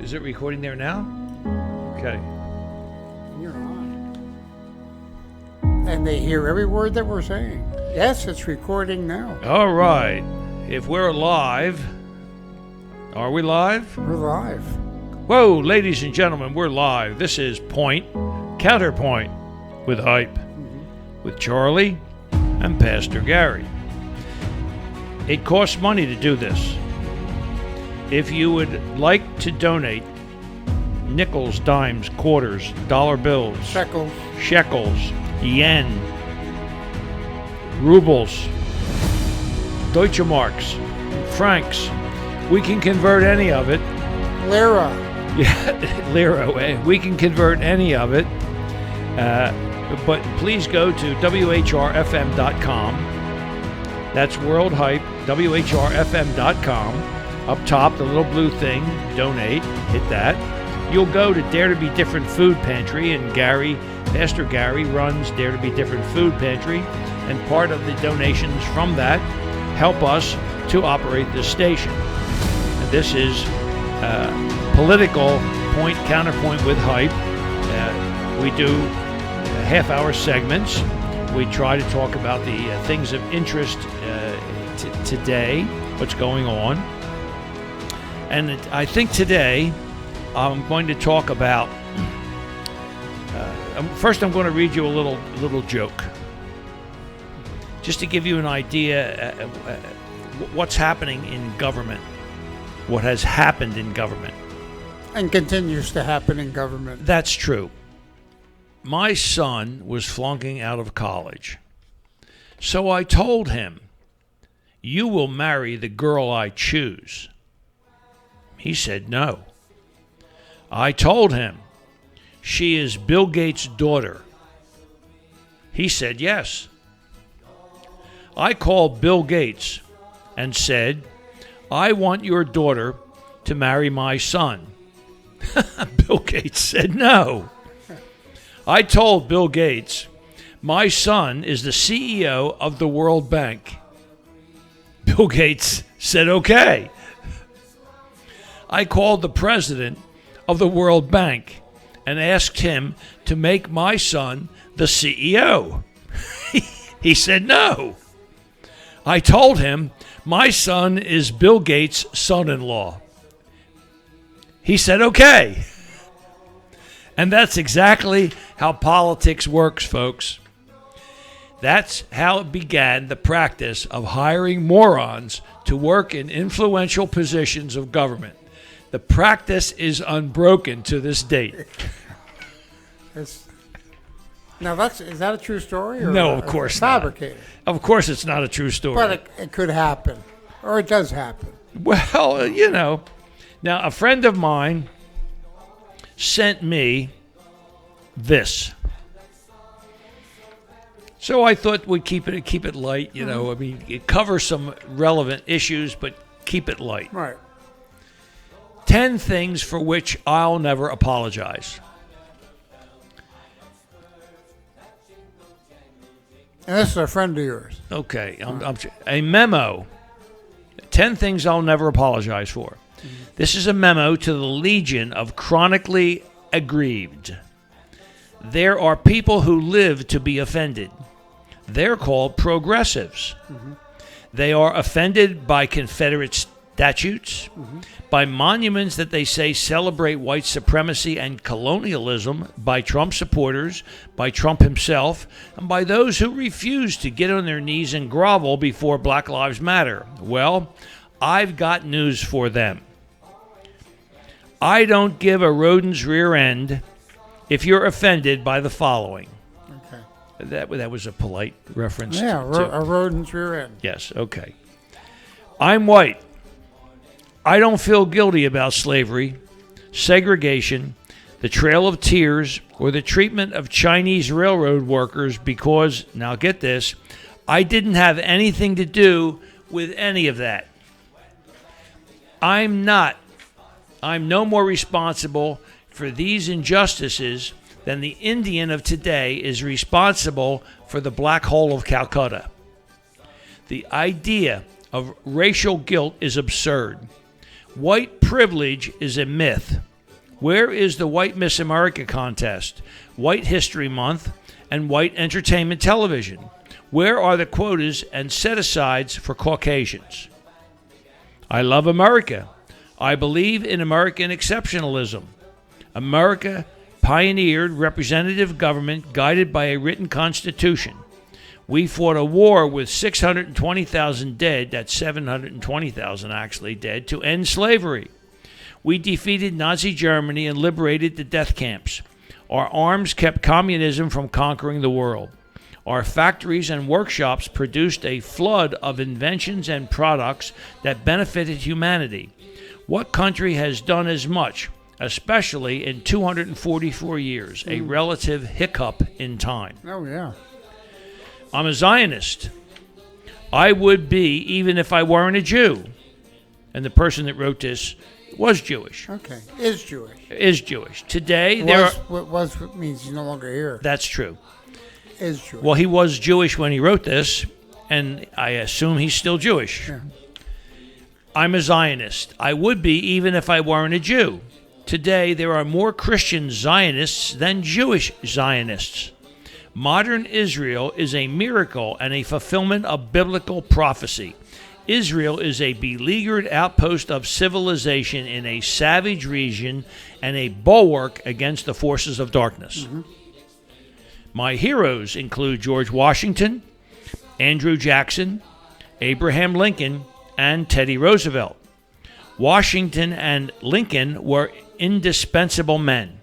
Is it recording there now? Okay. You're on. And they hear every word that we're saying. Yes, it's recording now. All right. If we're live, are we live? We're live. Whoa, ladies and gentlemen, we're live. This is Counterpoint with Hype, with Charlie and Pastor Gary. It costs money to do this. If you would like to donate nickels, dimes, quarters, dollar bills, shekels, yen, rubles, Deutsche Marks, francs, we can convert any of it. Lira. Yeah, Lira. We can convert any of it. But please go to whrfm.com. That's World Hype, whrfm.com. Up top, the little blue thing, donate, hit that. You'll go to Dare to Be Different Food Pantry, and Pastor Gary runs Dare to Be Different Food Pantry, and part of the donations from that help us to operate this station. And this is political counterpoint with Hype. We do half-hour segments. We try to talk about the things of interest today, what's going on. And I think today I'm going to talk about, first I'm going to read you a little joke, just to give you an idea what's happening in government, what has happened in government. And continues to happen in government. That's true. My son was flunking out of college. So I told him, "You will marry the girl I choose." He said no. I told him, "She is Bill Gates' daughter." He said yes. I called Bill Gates and said, "I want your daughter to marry my son." Bill Gates said no. I told Bill Gates, "My son is the CEO of the World Bank." Bill Gates said okay. I called the president of the World Bank and asked him to make my son the CEO. He said no. I told him my son is Bill Gates' son-in-law. He said okay. And that's exactly how politics works, folks. That's how it began, the practice of hiring morons to work in influential positions of government. The practice is unbroken to this date. Is that a true story? Or No, of course not. Fabricated. Of course it's not a true story. But it could happen. Or it does happen. Well, you know. Now, a friend of mine sent me this. So I thought we'd keep it light, you know. I mean, it covers some relevant issues, but keep it light. Right. 10 things for which I'll never apologize. And this is a friend of yours. Okay. A memo. 10 things I'll never apologize for. Mm-hmm. This is a memo to the legion of chronically aggrieved. There are people who live to be offended. They're called progressives. Mm-hmm. They are offended by Confederate statutes, by monuments that they say celebrate white supremacy and colonialism, by Trump supporters, by Trump himself, and by those who refuse to get on their knees and grovel before Black Lives Matter. Well, I've got news for them. I don't give a rodent's rear end if you're offended by the following. Okay. That was a polite reference. Yeah, a rodent's rear end. Yes, okay. I'm white. I don't feel guilty about slavery, segregation, the Trail of Tears, or the treatment of Chinese railroad workers because, now get this, I didn't have anything to do with any of that. I'm no more responsible for these injustices than the Indian of today is responsible for the Black Hole of Calcutta. The idea of racial guilt is absurd. White privilege is a myth. Where is the White Miss America contest, White History Month, and white entertainment television? Where are the quotas and set-asides for Caucasians? I love America. I believe in American exceptionalism. America pioneered representative government guided by a written constitution. We fought a war with 620,000 dead, that's 720,000 actually dead, to end slavery. We defeated Nazi Germany and liberated the death camps. Our arms kept communism from conquering the world. Our factories and workshops produced a flood of inventions and products that benefited humanity. What country has done as much, especially in 244 years, a relative hiccup in time? Oh, yeah. I'm a Zionist. I would be even if I weren't a Jew. And the person that wrote this was Jewish. Okay. Is Jewish. Is Jewish. Today, there are... Was means he's no longer here. That's true. Is Jewish. Well, he was Jewish when he wrote this, and I assume he's still Jewish. Yeah. I'm a Zionist. I would be even if I weren't a Jew. Today, there are more Christian Zionists than Jewish Zionists. Modern Israel is a miracle and a fulfillment of biblical prophecy. Israel is a beleaguered outpost of civilization in a savage region and a bulwark against the forces of darkness. Mm-hmm. My heroes include George Washington, Andrew Jackson, Abraham Lincoln, and Teddy Roosevelt. Washington and Lincoln were indispensable men.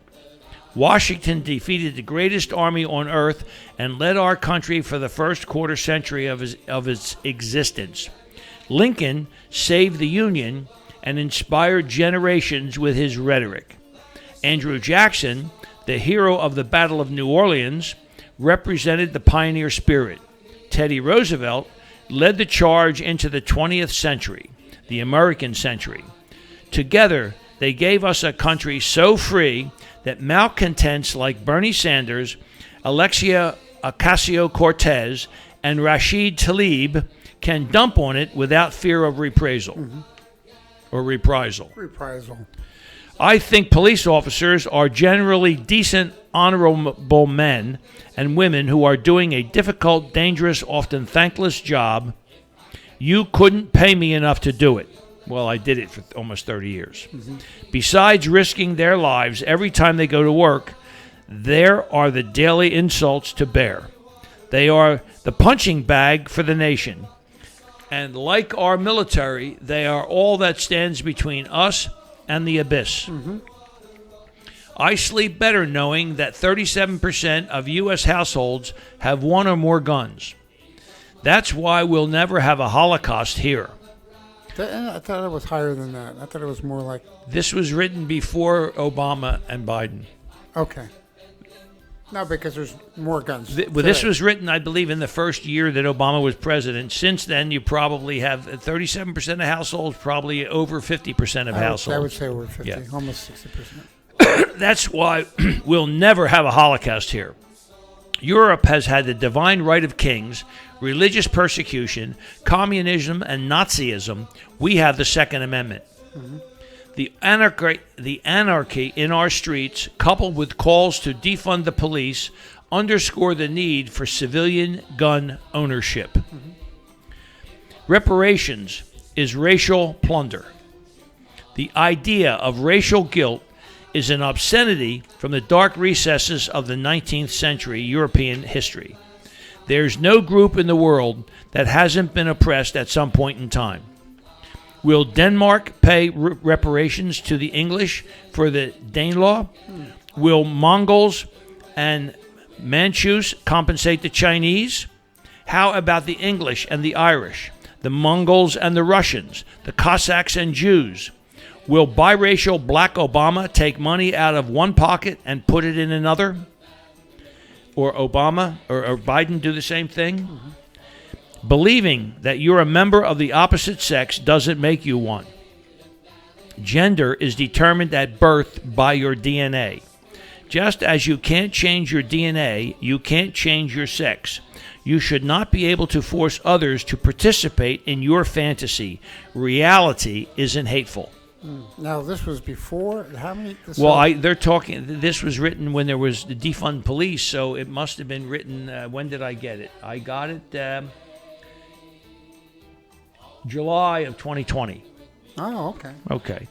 Washington defeated the greatest army on earth and led our country for the first quarter century of its existence. Lincoln saved the Union and inspired generations with his rhetoric. Andrew Jackson, the hero of the Battle of New Orleans, represented the pioneer spirit. Teddy Roosevelt led the charge into the 20th century, the American century. Together, they gave us a country so free that malcontents like Bernie Sanders, Alexia Ocasio-Cortez, and Rashid Tlaib can dump on it without fear of reprisal. Mm-hmm. Or reprisal. Reprisal. I think police officers are generally decent, honorable men and women who are doing a difficult, dangerous, often thankless job. You couldn't pay me enough to do it. Well, I did it for almost 30 years. Mm-hmm. Besides risking their lives every time they go to work, there are the daily insults to bear. They are the punching bag for the nation. And like our military, they are all that stands between us and the abyss. Mm-hmm. I sleep better knowing that 37% of U.S. households have one or more guns. That's why we'll never have a Holocaust here. I thought it was higher than that. I thought it was more like... This was written before Obama and Biden. Okay. No, because there's more guns. This was written, I believe, in the first year that Obama was president. Since then, you probably have 37% of households, probably over 50% of households. I would say over 50, yeah. Almost 60%. That's why we'll never have a Holocaust here. Europe has had the divine right of kings, religious persecution, communism, and Nazism. We have the Second Amendment. Mm-hmm. The anarchy in our streets, coupled with calls to defund the police, underscore the need for civilian gun ownership. Mm-hmm. Reparations is racial plunder. The idea of racial guilt is an obscenity from the dark recesses of the 19th century European history. There's no group in the world that hasn't been oppressed at some point in time. Will Denmark pay reparations to the English for the Danelaw? Will Mongols and Manchus compensate the Chinese? How about the English and the Irish, the Mongols and the Russians, the Cossacks and Jews? Will biracial black Obama take money out of one pocket and put it in another? Or Obama or Biden do the same thing? Mm-hmm. Believing that you're a member of the opposite sex doesn't make you one. Gender is determined at birth by your DNA. Just as you can't change your DNA, you can't change your sex. You should not be able to force others to participate in your fantasy. Reality isn't hateful. Now, this was before, how many? They're talking, this was written when there was the defund police, so it must have been written, when did I get it? I got it July of 2020. Oh, okay. Okay.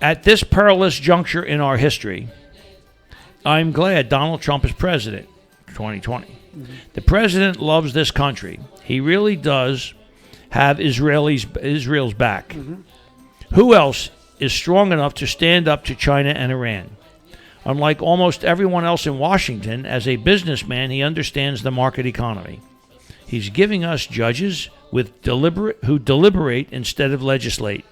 At this perilous juncture in our history, I'm glad Donald Trump is president, 2020. The president loves this country. He really does have Israel's back. Who else is strong enough to stand up to China and Iran? Unlike almost everyone else in Washington, as a businessman, he understands the market economy. He's giving us judges who deliberate instead of legislate.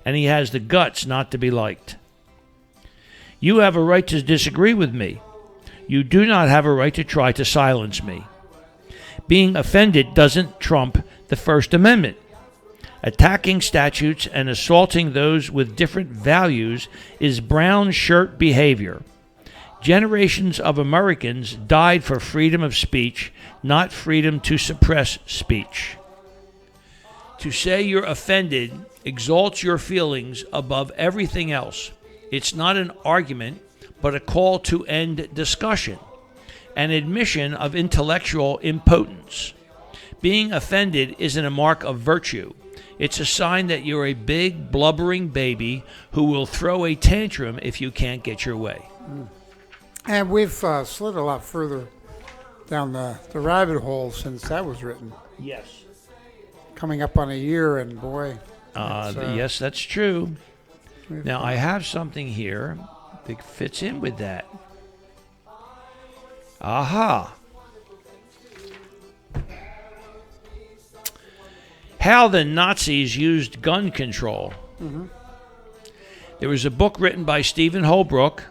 And he has the guts not to be liked. You have a right to disagree with me. You do not have a right to try to silence me. Being offended doesn't trump the First Amendment. Attacking statutes and assaulting those with different values is brown shirt behavior. Generations of Americans died for freedom of speech, not freedom to suppress speech. To say you're offended exalts your feelings above everything else. It's not an argument, but a call to end discussion, an admission of intellectual impotence. Being offended isn't a mark of virtue. It's a sign that you're a big, blubbering baby who will throw a tantrum if you can't get your way. And we've slid a lot further down the rabbit hole since that was written. Yes. Coming up on a year, and boy. Yes, that's true. Now, I have something here that fits in with that. Aha. How the Nazis used gun control. There was a book written by Stephen Holbrook.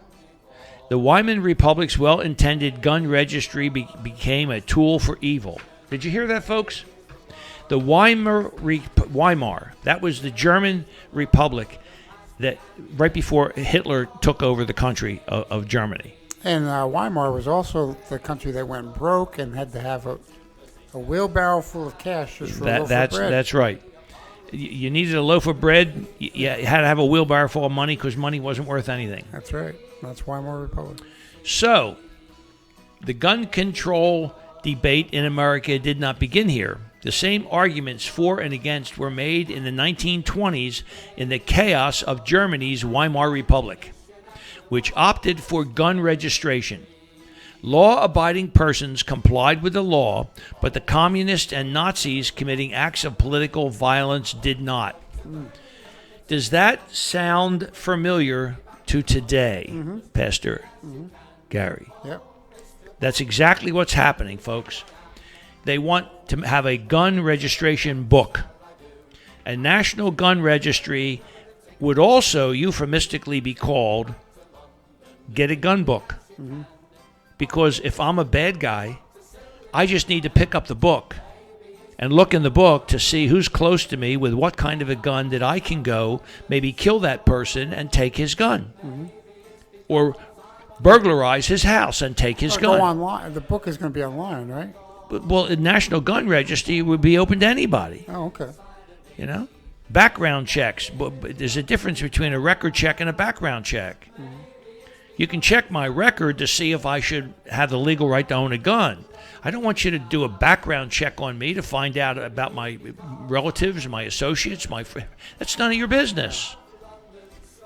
The Weimar Republic's well-intended gun registry became a tool for evil. Did you hear that, folks? The Weimar, that was the German Republic that right before Hitler took over the country of Germany. And Weimar was also the country that went broke and had to have a wheelbarrow full of cash just for a loaf of bread. That's right. You needed a loaf of bread. You had to have a wheelbarrow full of money because money wasn't worth anything. That's right. That's Weimar Republic. So, the gun control debate in America did not begin here. The same arguments for and against were made in the 1920s in the chaos of Germany's Weimar Republic, which opted for gun registration. Law-abiding persons complied with the law, but the communists and Nazis committing acts of political violence did not. Does that sound familiar to today, Pastor Gary? Yep. That's exactly what's happening, folks. They want to have a gun registration book. A national gun registry would also euphemistically be called Get a Gun Book. Because if I'm a bad guy, I just need to pick up the book and look in the book to see who's close to me with what kind of a gun that I can go maybe kill that person and take his gun. Or burglarize his house and take his gun. Go online. The book is going to be online, right? Well, the National Gun Registry would be open to anybody. Oh, okay. You know? Background checks. But there's a difference between a record check and a background check. You can check my record to see if I should have the legal right to own a gun. I don't want you to do a background check on me to find out about my relatives, my associates, my friends. That's none of your business.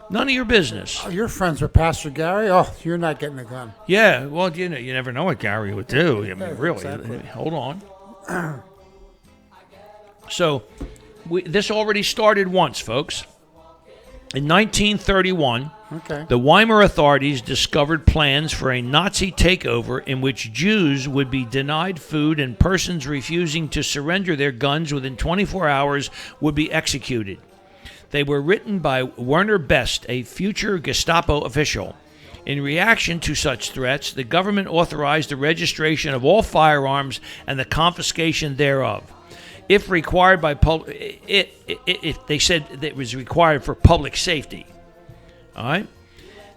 None of your business. Oh, you're friends with Pastor Gary? Oh, you're not getting a gun. Yeah, well, you never know what Gary would do. I mean, really. Exactly. Hold on. So, this already started once, folks. In 1931, the Weimar authorities discovered plans for a Nazi takeover in which Jews would be denied food and persons refusing to surrender their guns within 24 hours would be executed. They were written by Werner Best, a future Gestapo official. In reaction to such threats, the government authorized the registration of all firearms and the confiscation thereof. If required by they said that it was required for public safety. All right?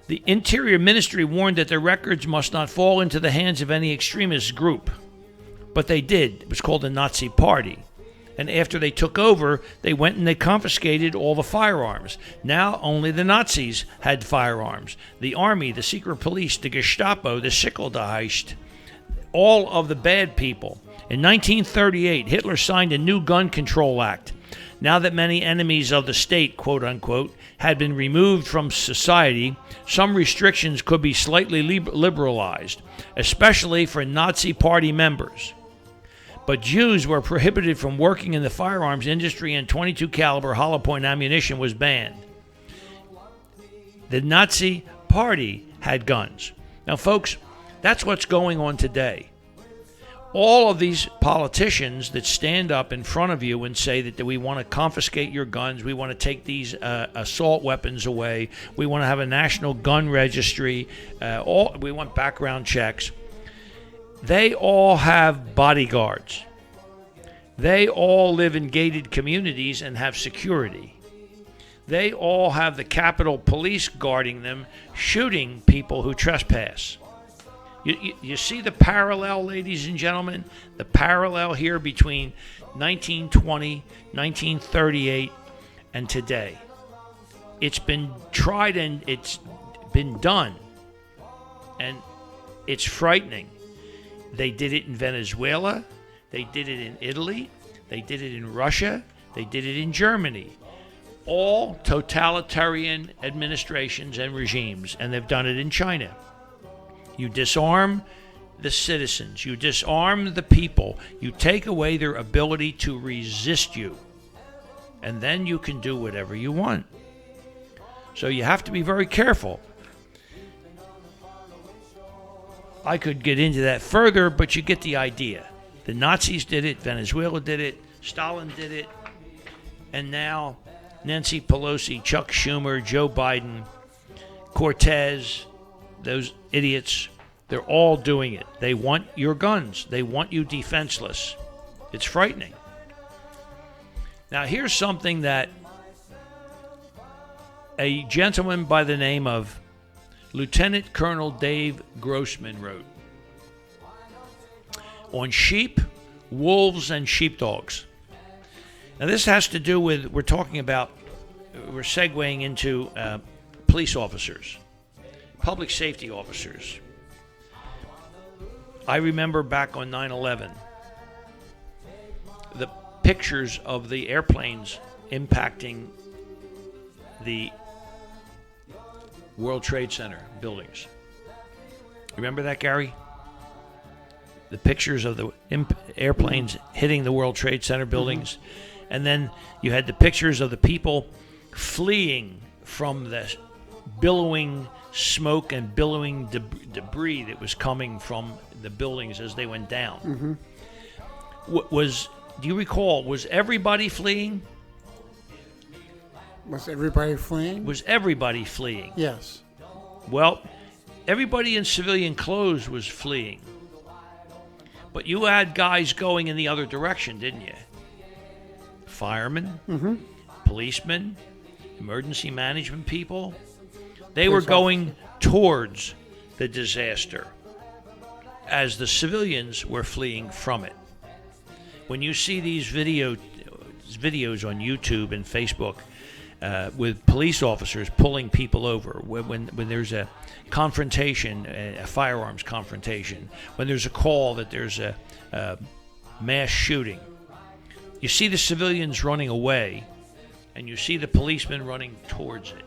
The Interior Ministry warned that the records must not fall into the hands of any extremist group. But they did. It was called the Nazi Party. And after they took over, they went and they confiscated all the firearms. Now only the Nazis had firearms. The army, the secret police, the Gestapo, the Schickeldheist, all of the bad people. In 1938, Hitler signed a new gun control act. Now that many enemies of the state, quote unquote, had been removed from society, some restrictions could be slightly liberalized, especially for Nazi Party members. But Jews were prohibited from working in the firearms industry, and .22 caliber hollow point ammunition was banned. The Nazi Party had guns. Now, folks, that's what's going on today. All of these politicians that stand up in front of you and say that we want to confiscate your guns, we want to take these assault weapons away, we want to have a national gun registry, we want background checks. They all have bodyguards. They all live in gated communities and have security. They all have the Capitol Police guarding them, shooting people who trespass. You see the parallel, ladies and gentlemen? The parallel here between 1920, 1938, and today. It's been tried and it's been done. And it's frightening. They did it in Venezuela. They did it in Italy. They did it in Russia. They did it in Germany. All totalitarian administrations and regimes. And they've done it in China. You disarm the citizens. You disarm the people. You take away their ability to resist you. And then you can do whatever you want. So you have to be very careful. I could get into that further, but you get the idea. The Nazis did it, Venezuela did it, Stalin did it, and now Nancy Pelosi, Chuck Schumer, Joe Biden, Cortez, those idiots, they're all doing it. They want your guns. They want you defenseless. It's frightening. Now, here's something that a gentleman by the name of Lieutenant Colonel Dave Grossman wrote on sheep, wolves, and sheepdogs. Now, this has to do with, we're segueing into police officers, public safety officers. I remember back on 9/11, the pictures of the airplanes impacting the World Trade Center buildings. Remember that, Gary? The pictures of the airplanes hitting the World Trade Center buildings. Mm-hmm. And then you had the pictures of the people fleeing from the billowing smoke and billowing debris that was coming from the buildings as they went down. Mm-hmm. Do you recall, was everybody fleeing? Was everybody fleeing? Was everybody fleeing? Yes. Well, everybody in civilian clothes was fleeing. But you had guys going in the other direction, didn't you? Firemen, mm-hmm. policemen, emergency management people. They were going towards the disaster as the civilians were fleeing from it. When you see these videos on YouTube and Facebook with police officers pulling people over, when there's a confrontation, a firearms confrontation, when there's a call that there's a mass shooting, you see the civilians running away and you see the policemen running towards it.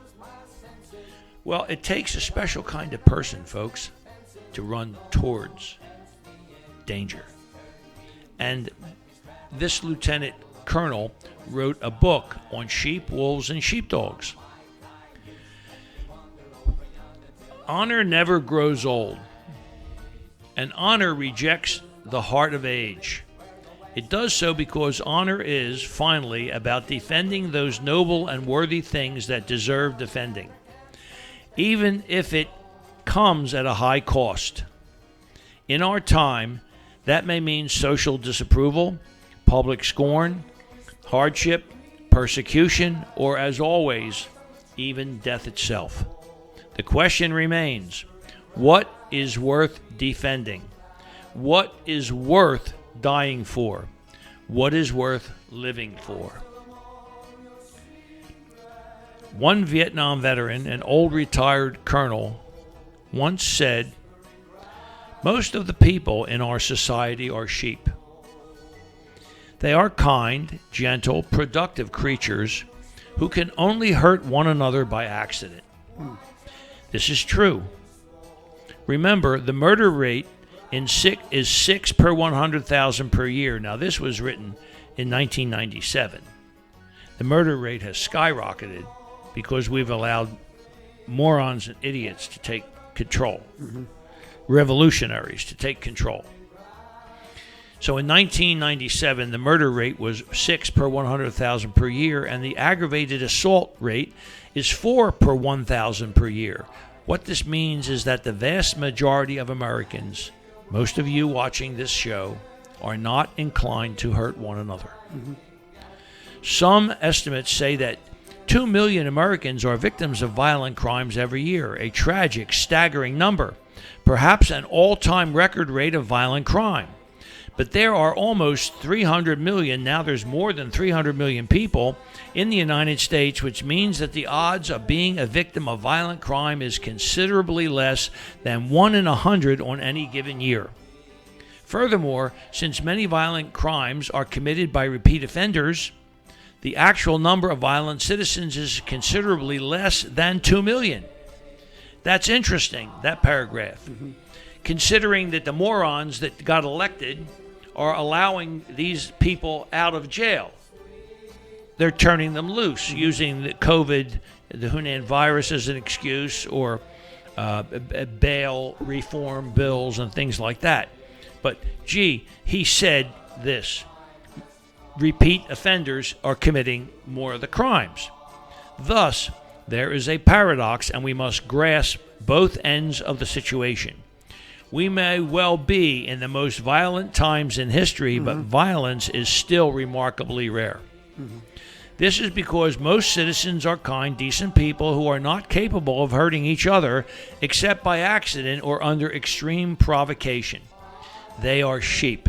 Well, it takes a special kind of person, folks, to run towards danger. And this lieutenant colonel wrote a book on sheep, wolves, and sheepdogs. Honor never grows old, and honor rejects the heart of age. It does so because honor is, finally, about defending those noble and worthy things that deserve defending, even if it comes at a high cost. In our time, that may mean social disapproval, public scorn, hardship, persecution, or, as always, even death itself. The question remains, what is worth defending? What is worth dying for? What is worth living for. One Vietnam veteran, an old retired colonel, once said, "Most of the people in our society are sheep. They are kind, gentle, productive creatures who can only hurt one another by accident." This is true. Remember, the murder rate is 6 per 100,000 per year. Now, this was written in 1997. The murder rate has skyrocketed because we've allowed morons and idiots to take control, revolutionaries to take control. So in 1997, the murder rate was 6 per 100,000 per year, and the aggravated assault rate is 4 per 1,000 per year. What this means is that the vast majority of Americans, most of you watching this show, are not inclined to hurt one another. Some estimates say that 2 million Americans are victims of violent crimes every year, a tragic, staggering number, perhaps an all-time record rate of violent crime. But there are almost 300 million, now there's more than 300 million people in the United States, which means that the odds of being a victim of violent crime is considerably less than 1 in 100 on any given year. Furthermore, since many violent crimes are committed by repeat offenders, the actual number of violent citizens is considerably less than 2 million. That's interesting, that paragraph. Considering that the morons that got elected are allowing these people out of jail. They're turning them loose, using the COVID, the Hunan virus as an excuse, or bail reform bills and things like that. But, gee, he said this: repeat offenders are committing more of the crimes. Thus, there is a paradox, and we must grasp both ends of the situation. We may well be in the most violent times in history, but violence is still remarkably rare. This is because most citizens are kind, decent people who are not capable of hurting each other except by accident or under extreme provocation. They are sheep.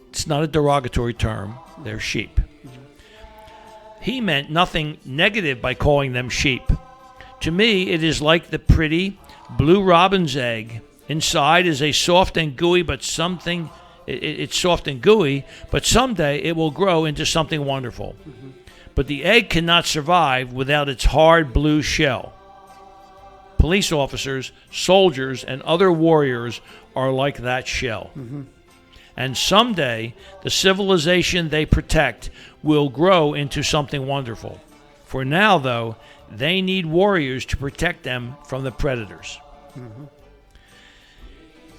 It's not a derogatory term. They're sheep. He meant nothing negative by calling them sheep. To me, it is like the pretty blue robin's egg. Inside is a soft and gooey, it's soft and gooey, but someday it will grow into something wonderful. But the egg cannot survive without its hard blue shell. Police officers, soldiers, and other warriors are like that shell. And someday, the civilization they protect will grow into something wonderful. For now, though, they need warriors to protect them from the predators.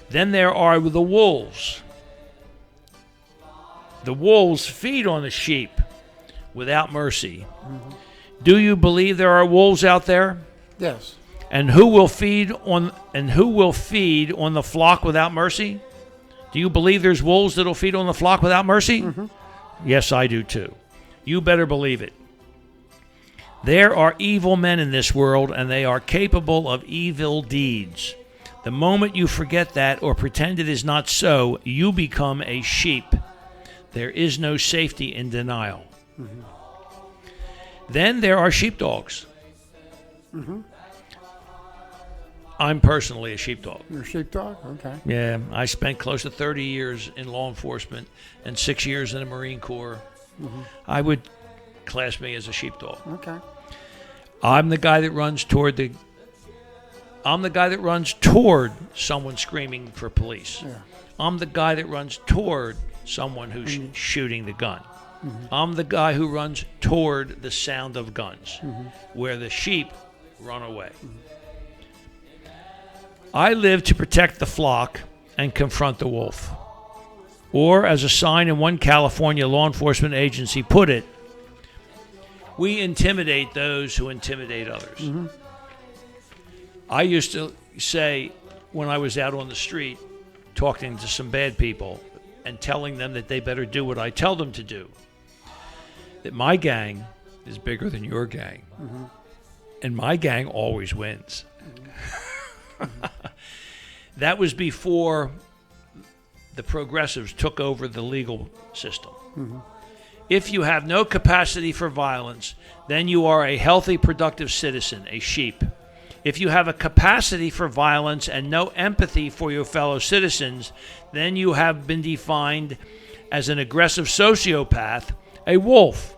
Then there are the wolves. The wolves feed on the sheep without mercy. Do you believe there are wolves out there? Yes. And who will feed on the flock without mercy? Do you believe there's wolves that'll feed on the flock without mercy? Yes, I do too. You better believe it. There are evil men in this world, and they are capable of evil deeds. The moment you forget that or pretend it is not so, you become a sheep. There is no safety in denial. Then there are sheepdogs. I'm personally a sheepdog. You're a sheepdog? Okay. Yeah, I spent close to 30 years in law enforcement and 6 years in the Marine Corps. I would class me as a sheepdog. Okay. I'm the guy that runs toward someone screaming for police. Yeah. I'm the guy that runs toward someone who's shooting the gun. I'm the guy who runs toward the sound of guns, where the sheep run away. I live to protect the flock and confront the wolf. Or, as a sign in one California law enforcement agency put it, we intimidate those who intimidate others. I used to say, when I was out on the street talking to some bad people and telling them that they better do what I tell them to do, that my gang is bigger than your gang. And my gang always wins. That was before the progressives took over the legal system. If you have no capacity for violence, then you are a healthy, productive citizen, a sheep. If you have a capacity for violence and no empathy for your fellow citizens, then you have been defined as an aggressive sociopath, a wolf.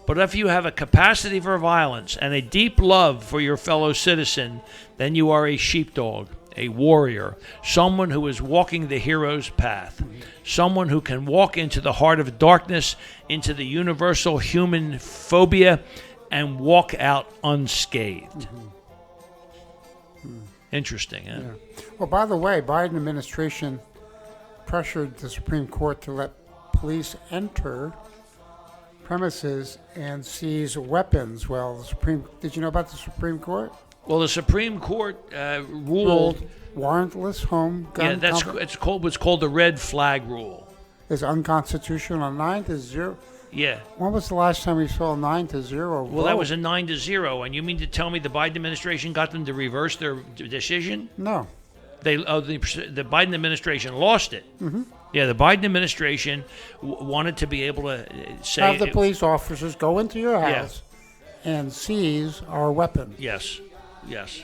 But if you have a capacity for violence and a deep love for your fellow citizen, then you are a sheepdog, a warrior, someone who is walking the hero's path, someone who can walk into the heart of darkness, into the universal human phobia, and walk out unscathed. Interesting, huh? Yeah. Well, by the way, Biden administration pressured the Supreme Court to let police enter premises and seize weapons. Well, did you know about the Supreme Court? Well, the Supreme Court ruled warrantless home gun. Yeah, it's called what's called the red flag rule. Is unconstitutional. 9-0. Yeah. When was the last time we saw 9-0? Well, that was a 9-0, and you mean to tell me the Biden administration got them to reverse their decision? No. The Biden administration lost it. Mm-hmm. Yeah, the Biden administration wanted to be able to say have the police officers go into your house and seize our weapons. Yes,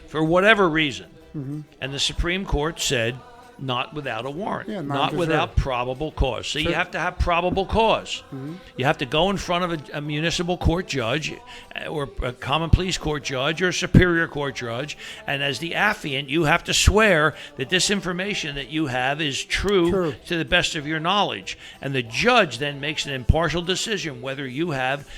for whatever reason. Mm-hmm. And the Supreme Court said not without a warrant, not 9-0. without probable cause. So you have to have probable cause. Mm-hmm. You have to go in front of a municipal court judge or a common police court judge or a superior court judge, and as the affiant, you have to swear that this information that you have is true to the best of your knowledge. And the judge then makes an impartial decision whether you have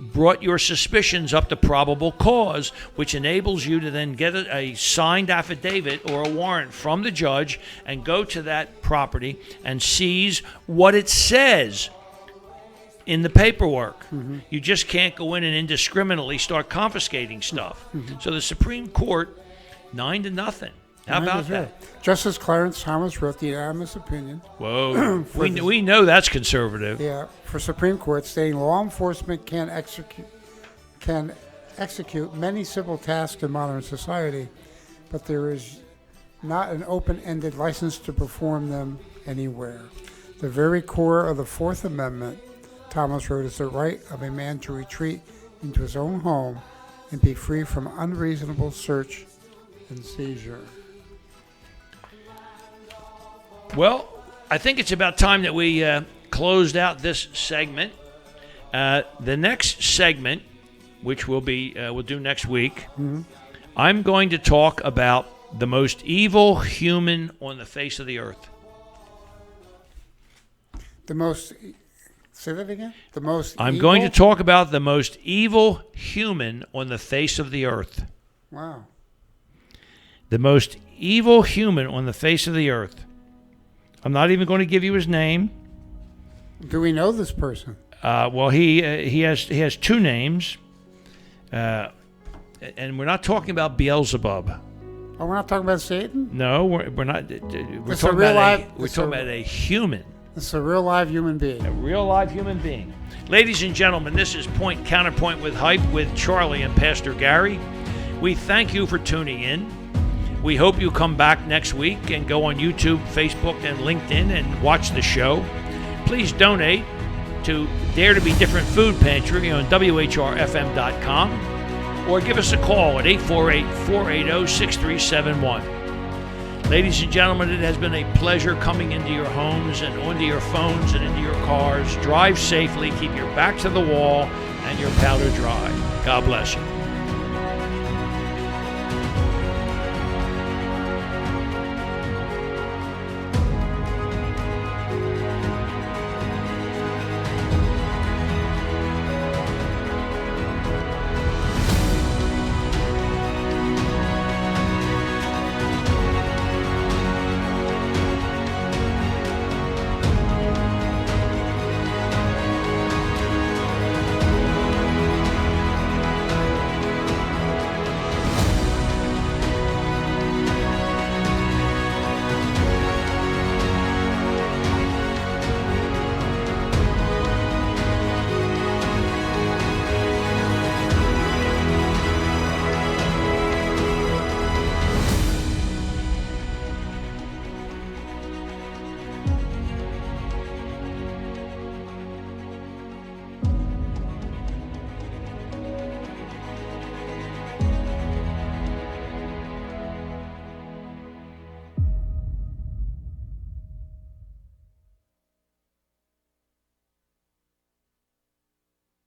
brought your suspicions up to probable cause, which enables you to then get a signed affidavit or a warrant from the judge and go to that property and seize what it says in the paperwork. Mm-hmm. You just can't go in and indiscriminately start confiscating stuff. Mm-hmm. So the Supreme Court, 9-0. How about that? Justice Clarence Thomas wrote the unanimous opinion. Whoa. we know that's conservative. Yeah, for Supreme Court, stating law enforcement can execute many civil tasks in modern society, but there is not an open-ended license to perform them anywhere. The very core of the Fourth Amendment, Thomas wrote, is the right of a man to retreat into his own home and be free from unreasonable search and seizure. Well, I think it's about time that we closed out this segment. The next segment, which we'll do next week, I'm going to talk about the most evil human on the face of the earth. Say that again? I'm going to talk about the most evil human on the face of the earth. Wow. The most evil human on the face of the earth. I'm not even going to give you his name. Do we know this person? Well, he has two names, and we're not talking about Beelzebub. Oh, we're not talking about Satan? No, we're not. We're talking about a human. It's a real live human being. A real live human being. Ladies and gentlemen, this is Counterpoint with Hype with Charlie and Pastor Gary. We thank you for tuning in. We hope you come back next week and go on YouTube, Facebook, and LinkedIn and watch the show. Please donate to Dare to Be Different Food Pantry on WHRFM.com or give us a call at 848-480-6371. Ladies and gentlemen, it has been a pleasure coming into your homes and onto your phones and into your cars. Drive safely, keep your back to the wall, and your powder dry. God bless you.